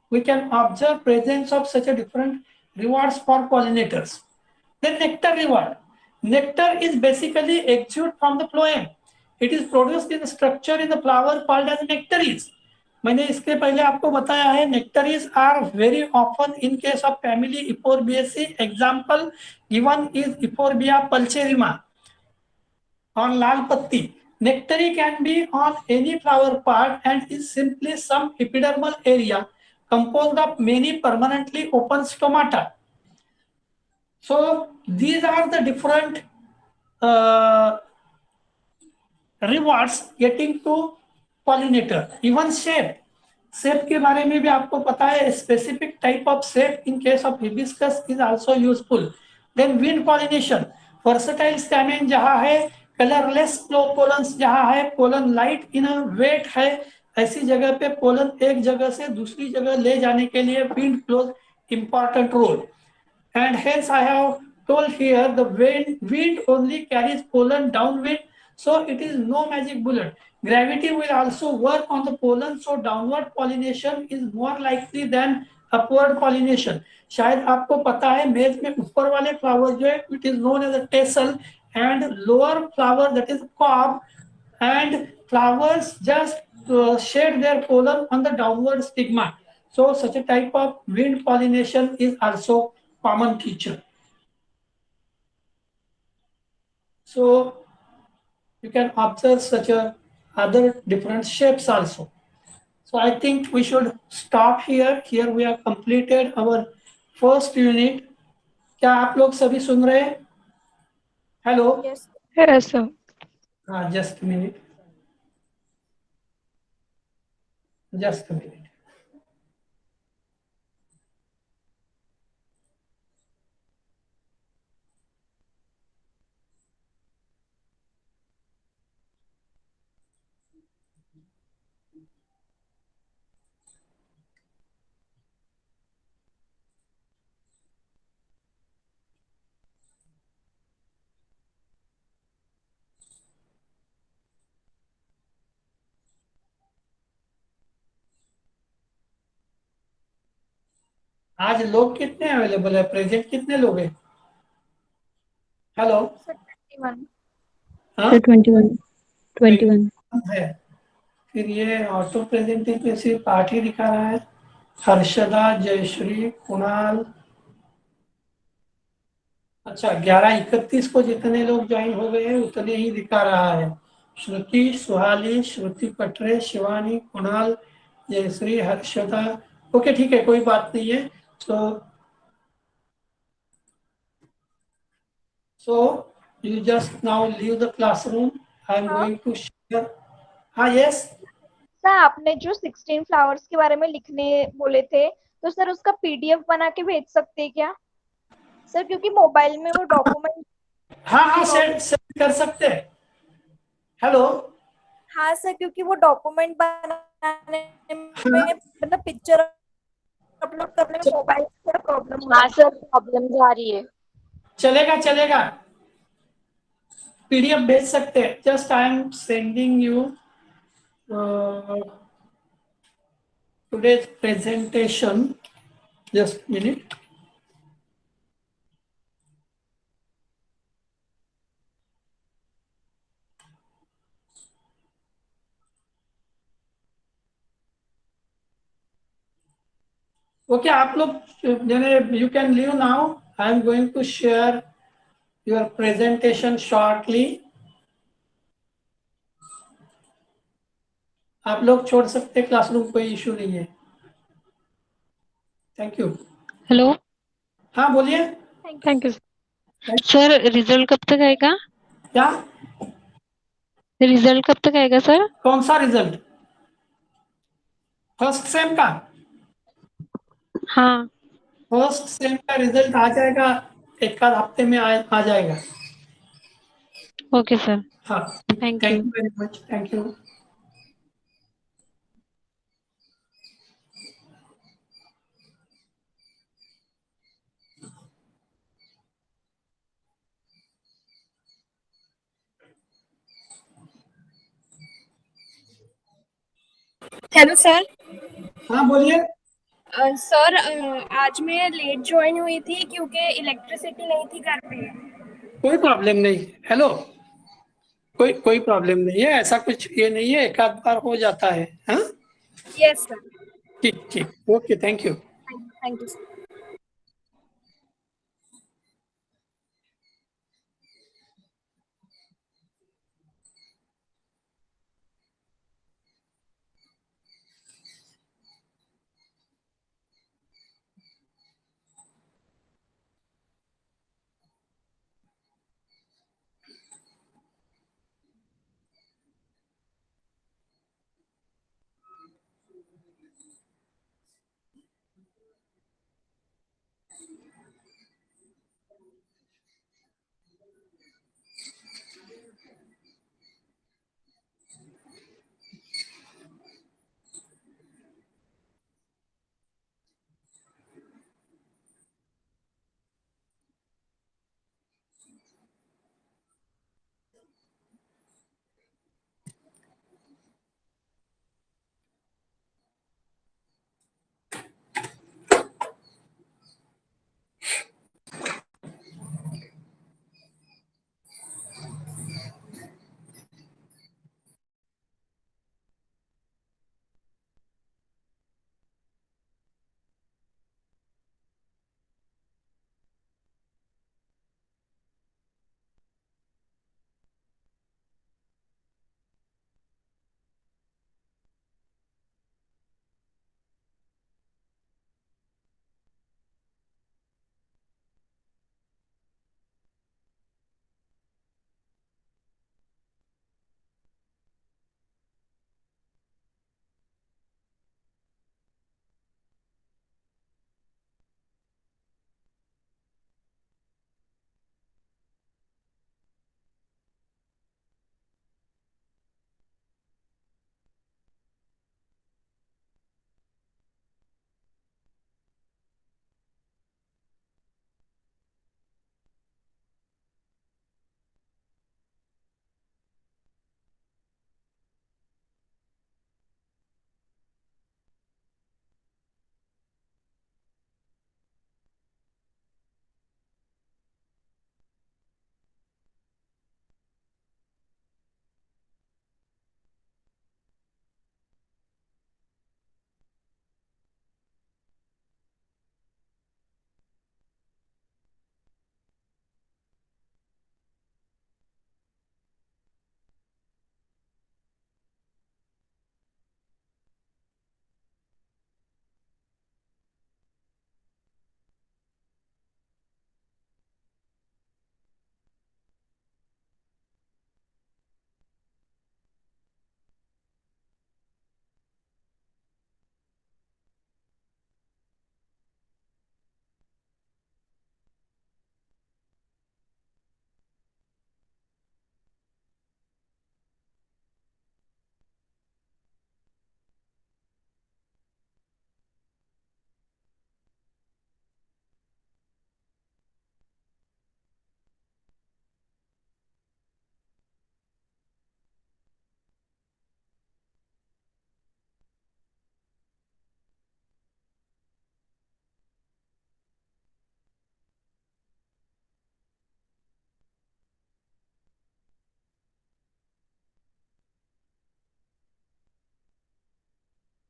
we can observe presence of such a different rewards for pollinators. Then nectar reward. Nectar is basically exuded from the phloem. It is produced in structure in the flower called as nectaries. मैंने इसके पहले आपको बताया है nectaries are very often in case of family Ephorbiaceae. Example given is Euphorbia pulcherrima on lal patti. Nectary can be on any flower part and is simply some epidermal area composed of many permanently open stomata. So these are the different uh, rewards getting to pollinator. Even shape. Shape के बारे में भी आपको पता है. Specific type of shape in case of hibiscus is also useful. Then wind pollination. Versatile stamen जहाँ है, colorless pollens जहाँ है, pollen light in a weight है, ऐसी जगह पे pollen एक जगह से दूसरी जगह ले जाने के लिए wind plays important role. And hence I have told here the wind only carries pollen downwind, so it is no magic bullet. Gravity will also work on the pollen, so downward pollination is more likely than upward pollination. शायद आपको पता है मेज में ऊपर वाले flower जो है it is known as a tassel and lower flower that is cob and flowers just shed their pollen on the downward stigma. So such a type of wind pollination is also common feature. So you can observe such a other different shapes also. So I think we should stop here. Here we have completed our first unit. क्या आप लोग सभी सुन रहे हैं? Hello. Yes. Yes, sir. हाँ, just a minute. Just a minute. आज लोग कितने अवेलेबल है? प्रेजेंट कितने लोग हैं? हेलो. Sir, 21. हाँ, Sir, 21. 21. है. फिर ये ऑटो प्रेजेंटिंग पे सिर्फ 8 ही दिखा रहा है. हर्षदा, जयश्री, कुणाल. अच्छा, 11:31 को जितने लोग ज्वाइन हो गए हैं उतने ही दिखा रहा है. श्रुति, सुहाली, श्रुति पटरे, शिवानी, कुणाल, जयश्री, हर्षदा. ओके, ठीक है, कोई बात नहीं है. So you just now leave the classroom. I am हाँ? going to share. हाँ, yes. सर आपने जो 16 फ्लावर्स के बारे में लिखने बोले थे तो सर उसका पीडीएफ बना के भेज सकते हैं क्या सर क्योंकि मोबाइल में वो डॉक्यूमेंट हाँ हाँ, सेंड कर सकते हैं. हेलो. हाँ सर क्योंकि वो डॉक्यूमेंट बनाने में मतलब पिक्चर अपलोड करने में मोबाइल से थोड़ा प्रॉब्लम हो रहा है. हाँ सर प्रॉब्लम जा रही है. चलेगा चलेगा, पीडीएफ भेज सकते हैं. Just I am sending you today's presentation. Just minute. Okay, आप लोग you can leave now. I am going to share your presentation shortly. आप लोग छोड़ सकते हैं क्लासरूम, कोई इशू नहीं है. Thank you. हेलो. हाँ, बोलिए. Thank you sir. रिजल्ट कब तक आएगा? क्या? रिजल्ट कब तक आएगा सर? कौन सा रिजल्ट? फर्स्ट सेम का? हाँ. फर्स्ट सेम का रिजल्ट आ जाएगा, एक आध हफ्ते में आ जाएगा. Okay sir. हाँ. Thank thank you. You very much. Thank you. Hello sir. हाँ बोलिए। सर आज मैं लेट ज्वाइन हुई थी क्योंकि इलेक्ट्रिसिटी नहीं थी घर पे। कोई प्रॉब्लम नहीं। हेलो, कोई कोई प्रॉब्लम नहीं है, ऐसा कुछ ये नहीं है, एक आध बार हो जाता है। हाँ, यस सर। ठीक ठीक, okay, thank you. Thank you sir.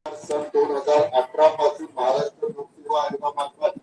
सन 2018 पासून महाराष्ट्र लोकसेवा आयोगामार्फत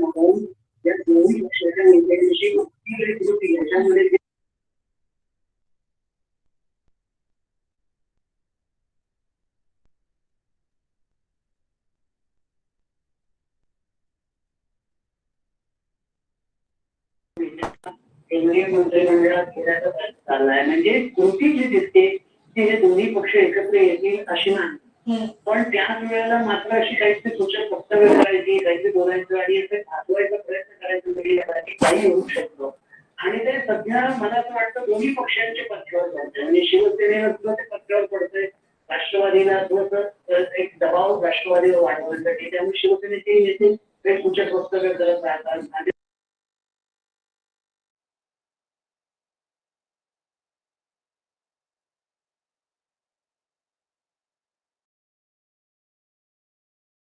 होऊन या दोन्ही पक्षाच्या नेत्यांची कृती याच्यामध्ये केंद्रीय मंत्रिमंडळात घेण्याचा प्रयत्न चाललाय. म्हणजे कृती जी दिसते ती हे दोन्ही पक्ष एकत्र येतील अशी नाही, पण त्याच वेळेला मात्र अशी काहीतरी सूचक वक्तव्य करायची, काहीतरी बोलायचं आणि असं थांबवायचा प्रयत्न करायचा काही होऊ शकतो. आणि ते सध्या मला असं वाटतं दोन्ही पक्षांच्या पथ्यावर पडतंय. म्हणजे शिवसेनेला सुद्धा ते पथ्यावर पडतंय, राष्ट्रवादीला थोडस एक दबाव राष्ट्रवादीवर वाढवण्यासाठी. त्यामुळे शिवसेनेचे नेते ते सूचक वक्तव्य करत राहतात.